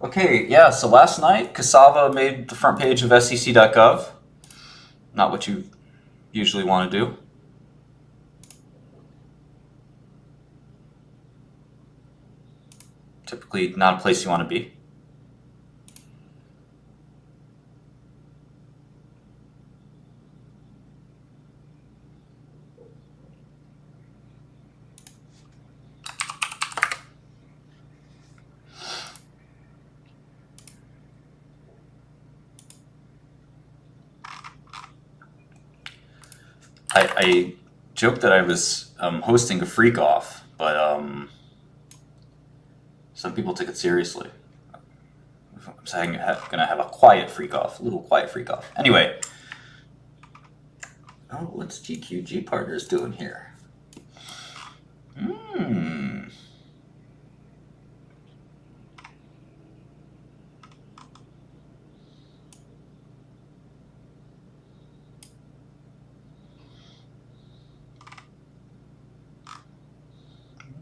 Okay, yeah, so last night, Cassava made the front page of SEC.gov. Not what you usually want to do. Typically not a place you want to be. I joked that I was hosting a freak off, but some people took it seriously. I'm saying I'm gonna have a quiet freak off, a little quiet freak off. Anyway, oh, what's GQG Partners doing here?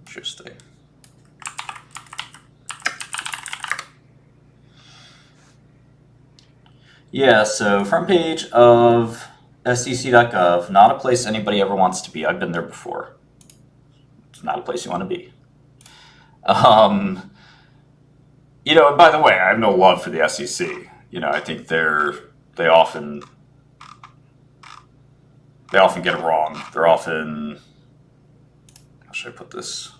Interesting. Yeah, so front page of SEC.gov, not a place anybody ever wants to be. I've been there before. It's not a place you want to be. You know, and by the way, I have no love for the SEC. You know, I think they often get it wrong. They're often, how should I put this?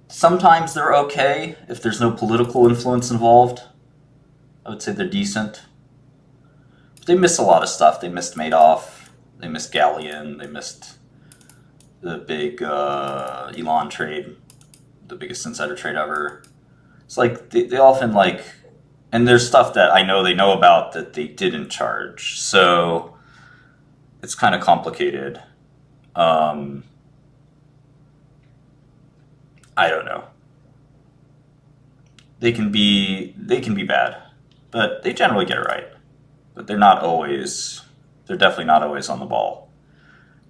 Sometimes they're okay if there's no political influence involved. I would say they're decent. But they miss a lot of stuff. They missed Madoff. They missed Galleon. They missed the big Elon trade, the biggest insider trade ever. It's like they often like, and there's stuff that I know they know about that they didn't charge. So it's kind of complicated. I don't know. They can be bad, but they generally get it right. But they're definitely not always on the ball.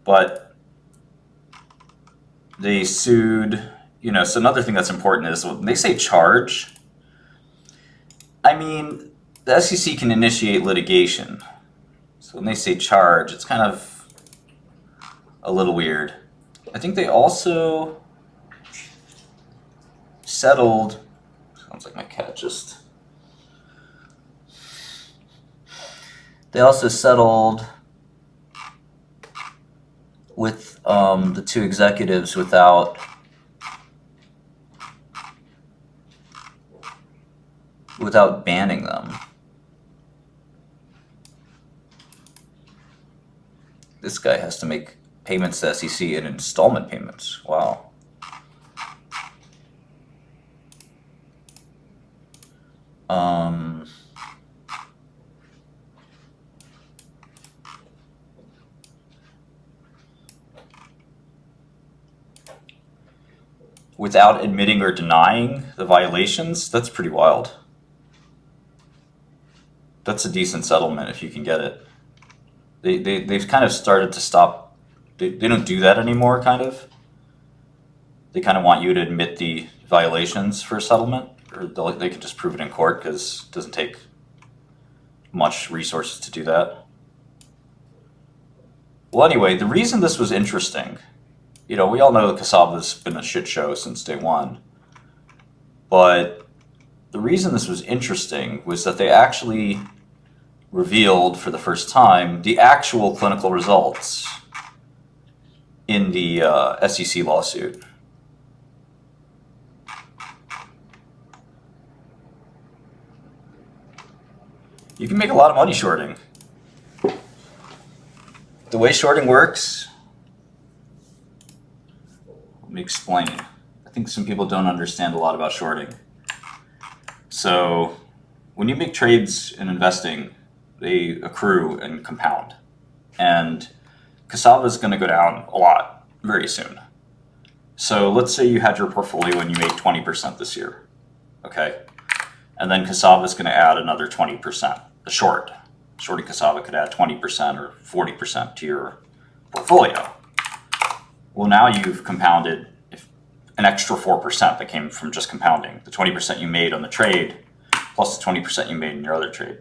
But they sued, you know, so another thing that's important is when they say charge, I mean, the SEC can initiate litigation. So when they say charge, it's kind of a little weird. I think they also settled, sounds like my cat just, they also settled with the two executives without banning them. This guy has to make payments to SEC in installment payments. Wow. Without admitting or denying the violations, that's pretty wild. That's a decent settlement if you can get it. They've kind of started to stop. They don't do that anymore, kind of. They kind of want you to admit the violations for a settlement, or they can just prove it in court because it doesn't take much resources to do that. Well, anyway, the reason this was interesting, you know, we all know that Cassava's been a shit show since day one, but the reason this was interesting was that they actually revealed for the first time the actual clinical results in the SEC lawsuit. You can make a lot of money shorting. The way shorting works, let me explain. I think some people don't understand a lot about shorting. So when you make trades in investing, they accrue and compound. And Cassava is going to go down a lot very soon. So let's say you had your portfolio and you made 20% this year, okay? And then Cassava is going to add another 20%, a short, Shorting cassava could add 20% or 40% to your portfolio. Well, now you've compounded an extra 4% that came from just compounding. The 20% you made on the trade plus the 20% you made in your other trade.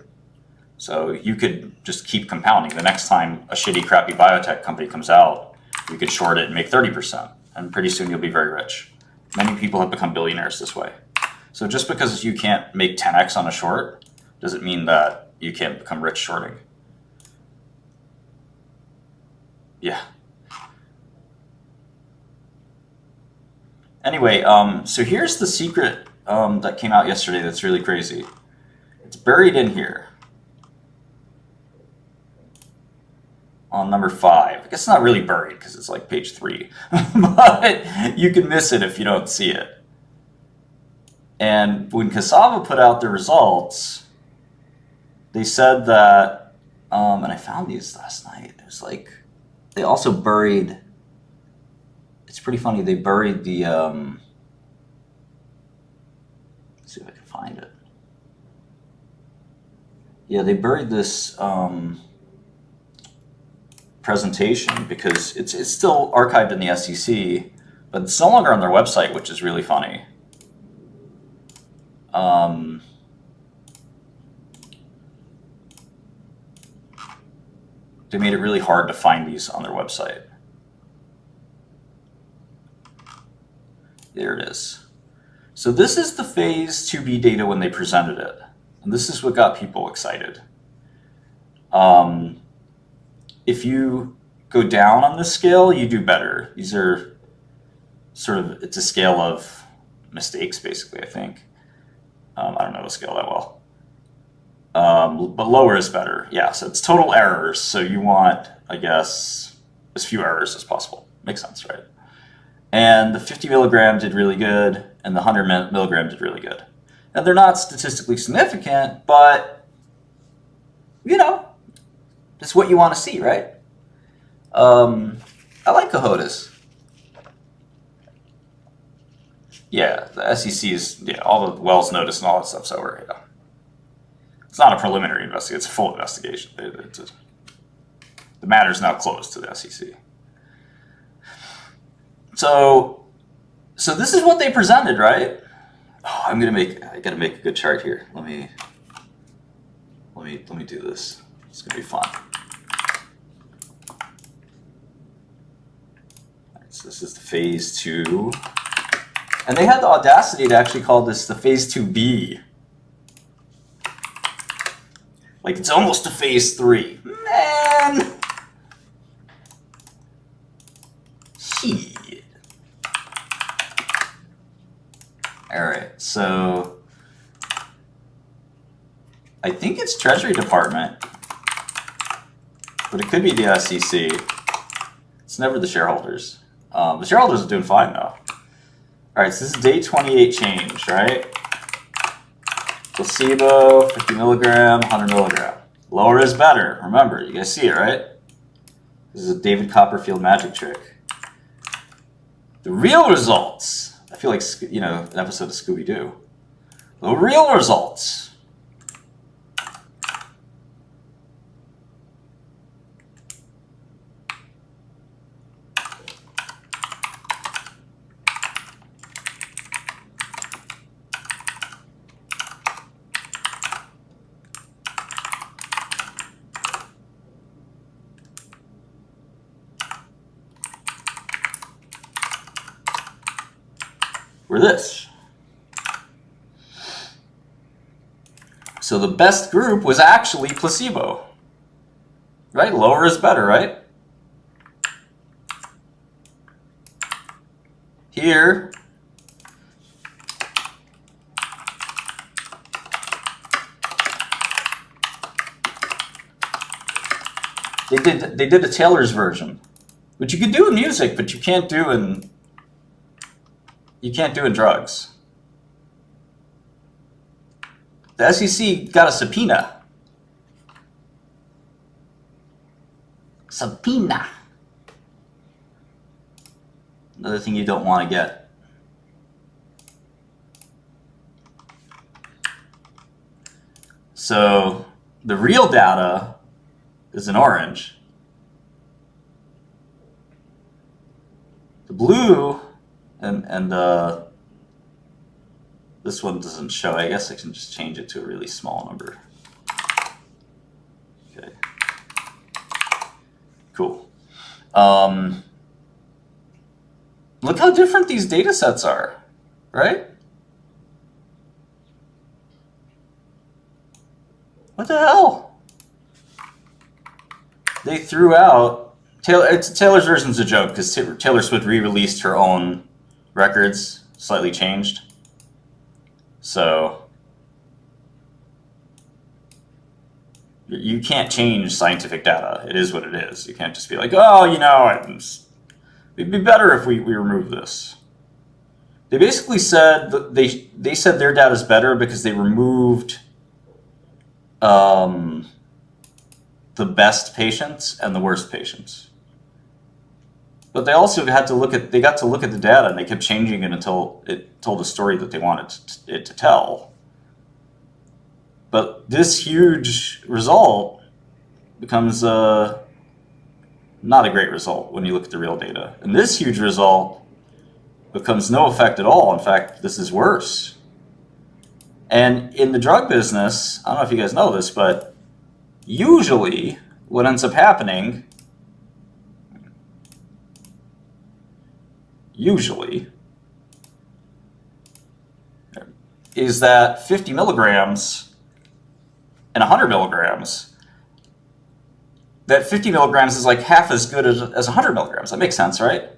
So you could just keep compounding. The next time a shitty, crappy biotech company comes out, you could short it and make 30%. And pretty soon you'll be very rich. Many people have become billionaires this way. So just because you can't make 10x on a short doesn't mean that you can't become rich shorting. Yeah. Anyway, so here's the secret that came out yesterday that's really crazy. It's buried in here on number 5. I guess it's not really buried because it's like page 3, but you can miss it if you don't see it. And when Cassava put out their results, they said that, and I found these last night, it was like, they also buried, it's pretty funny, they buried the, let's see if I can find it. Yeah, they buried this presentation because it's still archived in the SEC, but it's no longer on their website, which is really funny. They made it really hard to find these on their website. There it is. So this is the phase 2B data when they presented it. And this is what got people excited. If you go down on this scale, you do better. These are sort of, it's a scale of mistakes, basically, I think. I don't know the scale that well. But lower is better. Yeah, so it's total errors. So you want, I guess, as few errors as possible. Makes sense, right? And the 50 milligram did really good, and the 100 milligram did really good. And they're not statistically significant, but, you know, it's what you want to see, right? I like Cohotas. Yeah, the SEC is, yeah, all the Wells notice and all that stuff's over, yeah. It's not a preliminary investigation, it's a full investigation. The matter's now closed to the SEC. So this is what they presented, right? Oh, I gotta make a good chart here. Let me do this. It's gonna be fun. All right, so this is the phase 2. And they had the audacity to actually call this the phase 2B. Like it's almost a phase 3. Man! Shit. Alright, so I think it's Treasury Department, but it could be the SEC. It's never the shareholders. The shareholders are doing fine though. Alright, so this is day 28 change, right? Placebo, 50 milligram, 100 milligram. Lower is better. Remember, you guys see it, right? This is a David Copperfield magic trick. The real results. I feel like, you know, an episode of Scooby-Doo. The real results. Were this. So the best group was actually placebo. Right? Lower is better, right? Here, they did a Taylor's version, which you could do in music, but you can't do in drugs. The SEC got a subpoena. Subpoena. Another thing you don't want to get. So The real data is in orange. The blue, and this one doesn't show. I guess I can just change it to a really small number. Okay. Cool. Look how different these data sets are, right? What the hell? They threw out Taylor's version's a joke because Taylor Swift re-released her own records, slightly changed. So you can't change scientific data. It is what it is. You can't just be like, oh, you know, it'd be better if we remove this. They basically said that they said their data is better because they removed the best patients and the worst patients. But they also got to look at the data, and they kept changing it until it told a story that they wanted it to tell. But this huge result becomes not a great result when you look at the real data. And this huge result becomes no effect at all. In fact, this is worse. And in the drug business, I don't know if you guys know this, but usually what ends up happening is that 50 milligrams and 100 milligrams, that 50 milligrams is like half as good as 100 milligrams. That makes sense, right?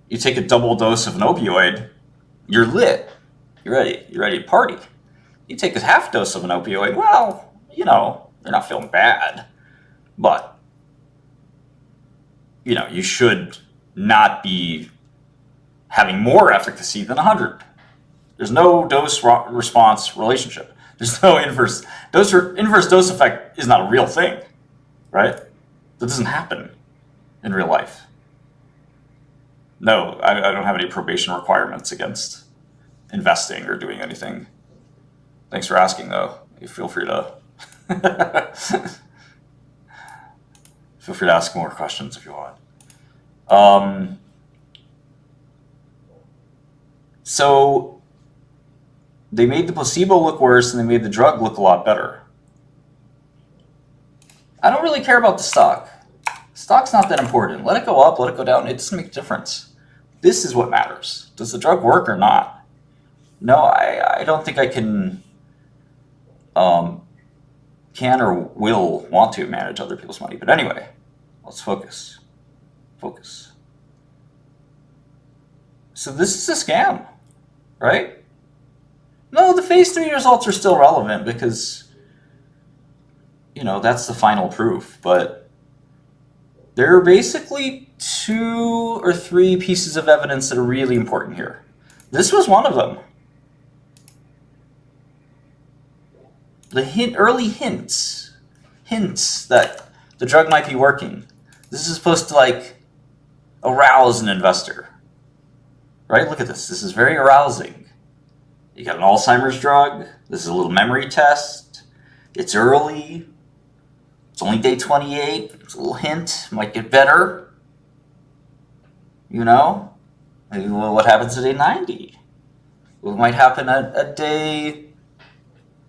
You take a double dose of an opioid, you're lit. You're ready to party. You take a half dose of an opioid, well, you know, you're not feeling bad. But, you know, you should not be having more efficacy than 100. There's no dose-response relationship. There's no inverse dose effect is not a real thing, right? That doesn't happen in real life. No, I don't have any probation requirements against investing or doing anything. Thanks for asking, though. You feel free to ask more questions if you want. So they made the placebo look worse, and they made the drug look a lot better. I don't really care about the stock. Stock's not that important. Let it go up, let it go down. It doesn't make a difference. This is what matters. Does the drug work or not? No, I don't think I can or will want to manage other people's money. But anyway, let's focus. So this is a scam, right? No, the phase 3 results are still relevant because, you know, that's the final proof. But there are basically 2 or 3 pieces of evidence that are really important here. This was one of them. The early hints that the drug might be working. This is supposed to like arouse an investor, right? Look at this. This is very arousing. You got an Alzheimer's drug. This is a little memory test. It's early. It's only day 28. It's a little hint. Might get better. You know? Maybe what happens at day 90? What might happen at day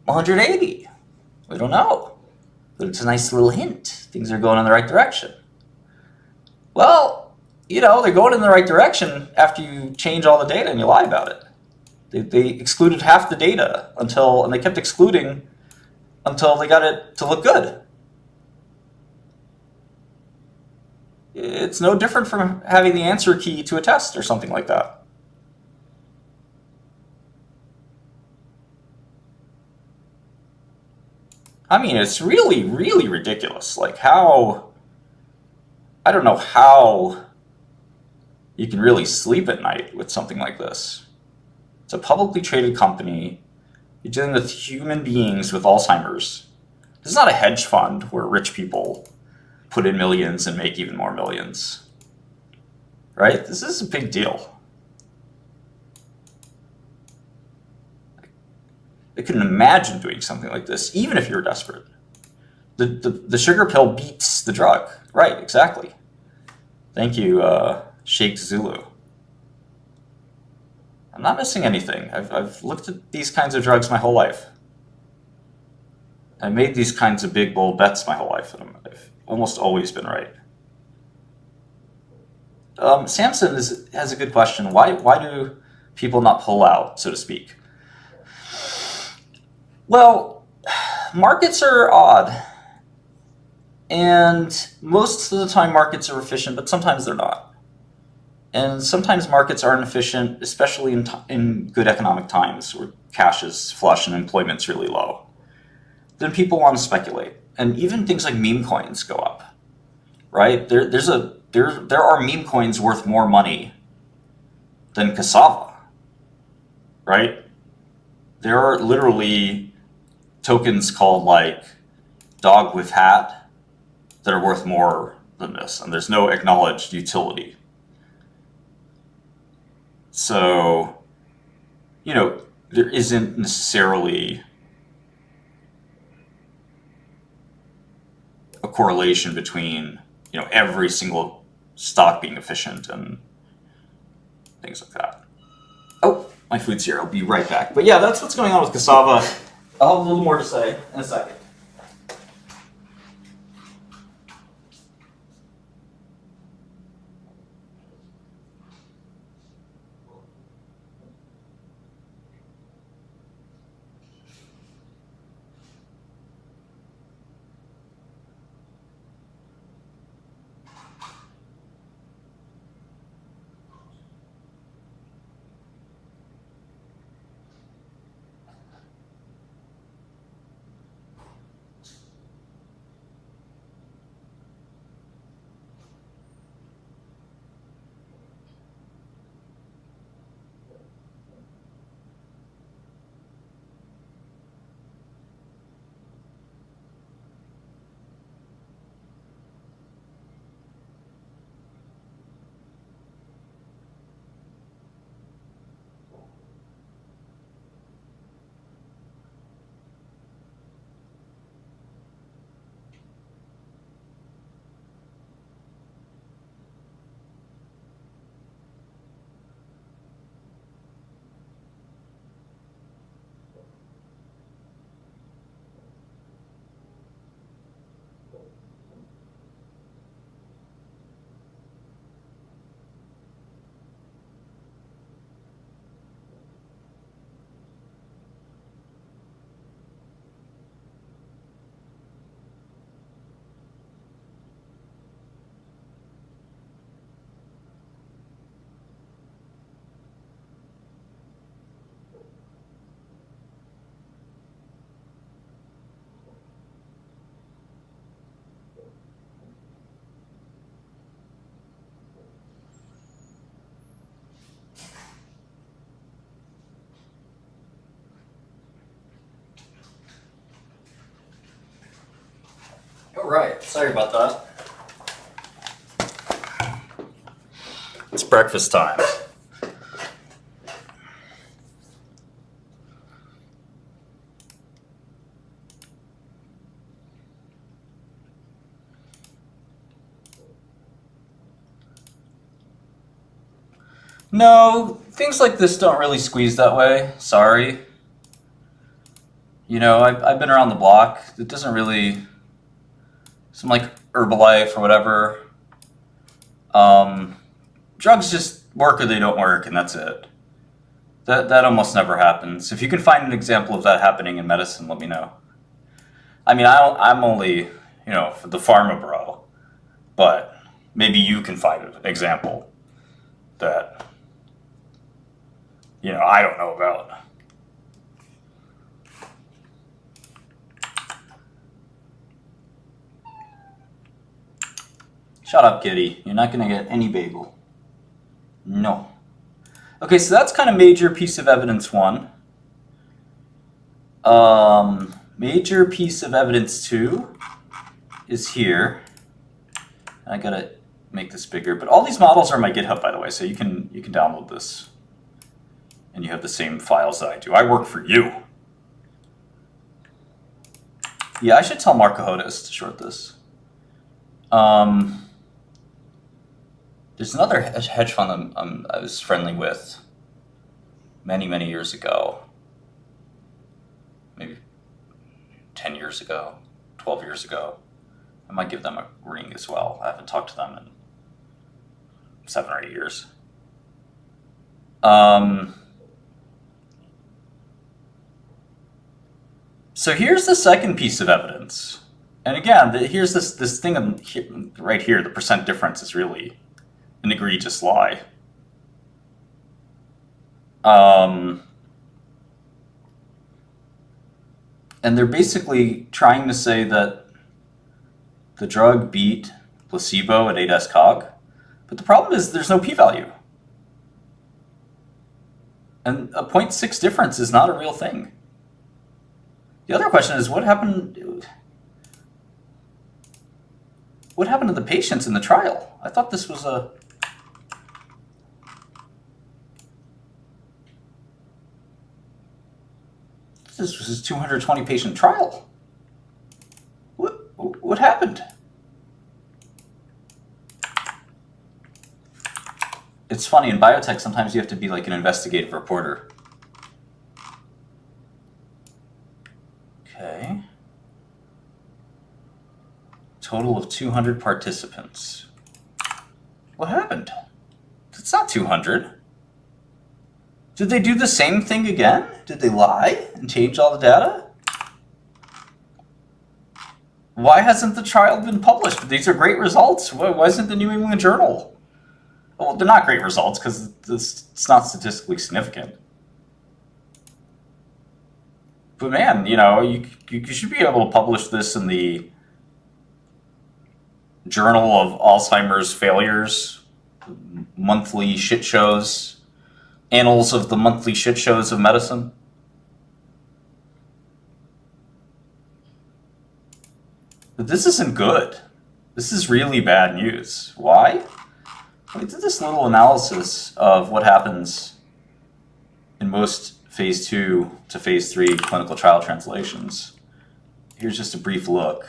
180? We don't know. But it's a nice little hint. Things are going in the right direction. Well, you know, they're going in the right direction after you change all the data and you lie about it. They excluded half the data and they kept excluding until they got it to look good. It's no different from having the answer key to a test or something like that. I mean, it's really, really ridiculous. Like I don't know how you can really sleep at night with something like this. It's a publicly traded company. You're dealing with human beings with Alzheimer's. This is not a hedge fund where rich people put in millions and make even more millions. Right? This is a big deal. They couldn't imagine doing something like this, even if you were desperate. The sugar pill beats the drug. Right, exactly. Thank you, Sheikh Zulu. I'm not missing anything. I've looked at these kinds of drugs my whole life. I made these kinds of big, bold bets my whole life, and I've almost always been right. Samson has a good question. Why do people not pull out, so to speak? Well, markets are odd. And most of the time markets are efficient, but sometimes they're not. And sometimes markets aren't efficient, especially in good economic times where cash is flush and employment's really low. Then people want to speculate. And even things like meme coins go up, right? There are meme coins worth more money than cassava, right? There are literally tokens called like dog with hat that are worth more than this, and there's no acknowledged utility. So, there isn't necessarily a correlation between, every single stock being efficient and things like that. Oh, my food's here. I'll be right back. But yeah, that's what's going on with cassava. I'll have a little more to say in a second. All right, sorry about that. It's breakfast time. No, things like this don't really squeeze that way. Sorry. I've been around the block. It doesn't really. Some like Herbalife or whatever. Drugs just work or they don't work, and that's it. That almost never happens. If you can find an example of that happening in medicine, let me know. I mean, I'm only, the pharma bro, but maybe you can find an example that, I don't know about. Shut up, kitty. You're not going to get any bagel. No. Okay, so that's kind of major piece of evidence one. Major piece of evidence two is here. I gotta make this bigger, but all these models are on my GitHub, by the way, so you can download this, and you have the same files that I do. I work for you. Yeah, I should tell Marco Hodes to short this. There's another hedge fund I was friendly with many, many years ago. Maybe 10 years ago, 12 years ago. I might give them a ring as well. I haven't talked to them in 7 or 8 years. So here's the second piece of evidence. And again, here's this thing right here. The percent difference is really an egregious lie. And they're basically trying to say that the drug beat placebo at 8S-Cog. But the problem is there's no p-value. And a 0.6 difference is not a real thing. The other question is, what happened to the patients in the trial? I thought this was a... This was a 220 patient trial. What happened? It's funny, in biotech, sometimes you have to be like an investigative reporter. Okay. Total of 200 participants. What happened? It's not 200. Did they do the same thing again? Did they lie and change all the data? Why hasn't the trial been published? These are great results. Why isn't the New England Journal? Well, they're not great results because it's not statistically significant. But man, you know, you should be able to publish this in the Journal of Alzheimer's Failures, monthly shit shows, annals of the monthly shit shows of medicine. But this isn't good. This is really bad news. Why? We did this little analysis of what happens in most phase 2 to phase 3 clinical trial translations. Here's just a brief look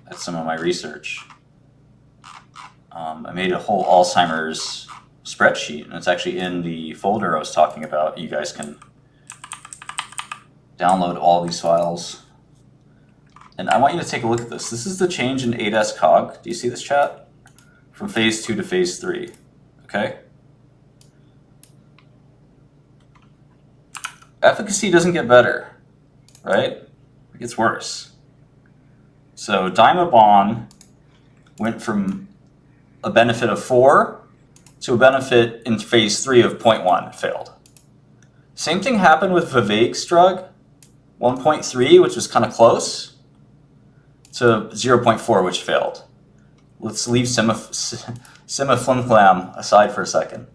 at some of my research. I made a whole Alzheimer's spreadsheet, and it's actually in the folder I was talking about. You guys can download all these files. And I want you to take a look at this. This is the change in 8S-Cog. Do you see this, chat? From phase 2 to phase 3. Okay? Efficacy doesn't get better, right? It gets worse. So Dimebon went from a benefit of 4 to a benefit in phase 3 of 0.1, failed. Same thing happened with Vivek's drug, 1.3, which was kind of close, to 0.4, which failed. Let's leave simiflimflam aside for a second.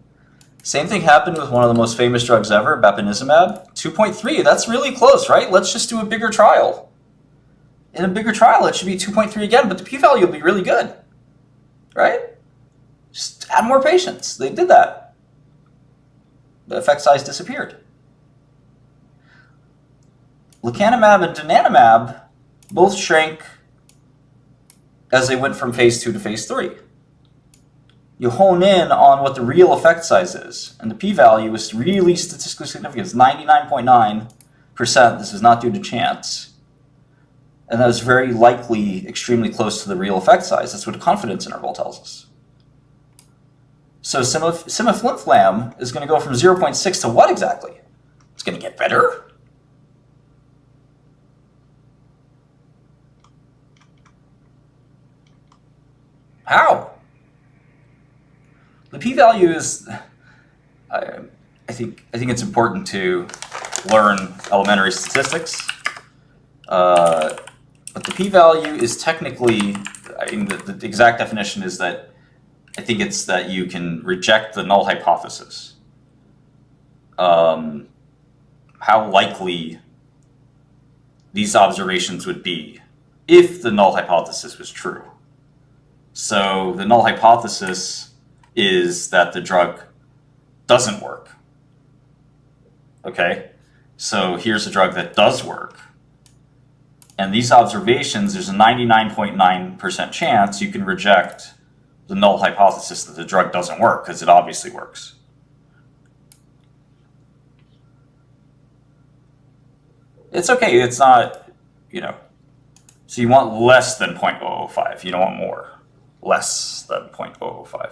Same thing happened with one of the most famous drugs ever, bapineuzumab, 2.3. That's really close, right? Let's just do a bigger trial. In a bigger trial, it should be 2.3 again, but the p-value will be really good, right? Just add more patients. They did that. The effect size disappeared. Lecanemab and donanemab both shrank as they went from phase 2 to phase 3. You hone in on what the real effect size is, and the p-value is really statistically significant. It's 99.9%. This is not due to chance. And that is very likely extremely close to the real effect size. That's what a confidence interval tells us. So simiflimflam is going to go from 0.6 to what exactly? It's going to get better? How? The p-value is, I think it's important to learn elementary statistics, but the p-value is technically, I mean, the exact definition is that I think it's that you can reject the null hypothesis. How likely these observations would be if the null hypothesis was true. So the null hypothesis is that the drug doesn't work. Okay? So here's a drug that does work. And these observations, there's a 99.9% chance you can reject the null hypothesis that the drug doesn't work, because it obviously works. It's okay, it's not, so you want less than 0.005, you don't want more. Less than 0.005.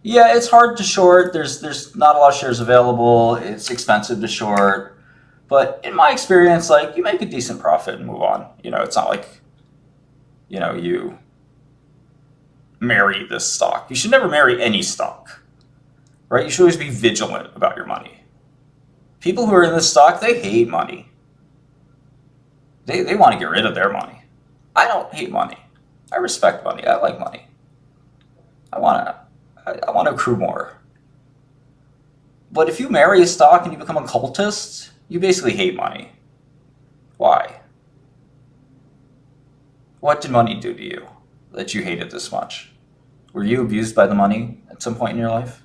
Yeah, it's hard to short. There's not a lot of shares available. It's expensive to short. But in my experience, you make a decent profit and move on. It's not like, you marry this stock. You should never marry any stock, right? You should always be vigilant about your money. People who are in this stock, they hate money. They want to get rid of their money. I don't hate money. I respect money. I like money. I want to accrue more. But if you marry a stock and you become a cultist, you basically hate money. Why? What did money do to you that you hate it this much? Were you abused by the money at some point in your life?